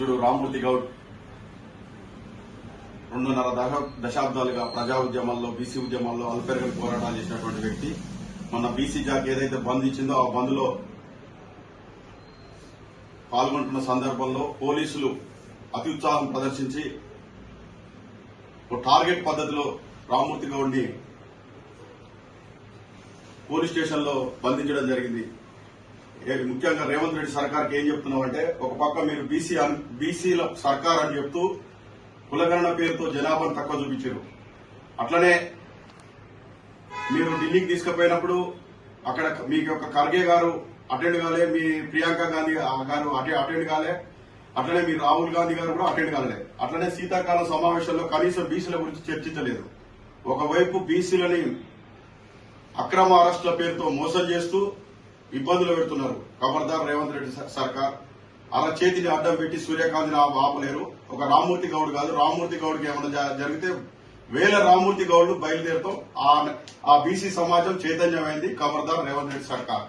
రామ్మూర్తి గౌడ్ 2.5 దశాబ్దాలుగా ప్రజా ఉద్యమాల్లో బీసీ ఉద్యమాల్లో అల్పెరగని పోరాటాలు చేసినటువంటి వ్యక్తి. మన బీసీ జాక్ ఏదైతే బంద్ ఇచ్చిందో ఆ బంద్ లో పాల్గొంటున్న సందర్భంలో పోలీసులు అతి ఉత్సాహం ప్రదర్శించి టార్గెట్ పద్ధతిలో రామ్మూర్తి గౌడ్ ని పోలీస్ స్టేషన్ లో బంధించడం జరిగింది. ముఖ్యంగా రేవంత్ రెడ్డి సర్కార్కి ఏం చెప్తున్నామంటే, ఒక పక్క మీరు బీసీల సర్కార్ అని చెప్తూ కులగణన పేరుతో జనాభాను తక్కువ చూపించారు. అట్లనే మీరు ఢిల్లీకి తీసుకుపోయినప్పుడు అక్కడ మీకు ఒక ఖర్గే గారు అటెండ్ కాలే, మీ ప్రియాంక గాంధీ గారు అటెండ్ కాలే, అట్లనే మీ రాహుల్ గాంధీ గారు కూడా అటెండ్ కాలే. అట్లనే శీతాకాలం సమావేశంలో కనీసం బీసీల గురించి చర్చించలేదు. ఒకవైపు బీసీలని అక్రమ అరెస్టుల పేరుతో మోసం చేస్తూ ఇబ్బందులు పెడుతున్నారు. ఖబర్దార్ రేవంత్ రెడ్డి సర్కార్. అలా చేతిని అడ్డం పెట్టి సూర్యకాంతిని ఆపలేరు. ఒక రామ్మూర్తి గౌడ్ కాదు, రామ్మూర్తి గౌడ్కి ఏమైనా జరిగితే వేల రామ్మూర్తి గౌడ్లు బయలుదేరుతాం. ఆ బీసీ సమాజం చైతన్యమైంది. ఖబర్దార్ రేవంత్ రెడ్డి సర్కార్.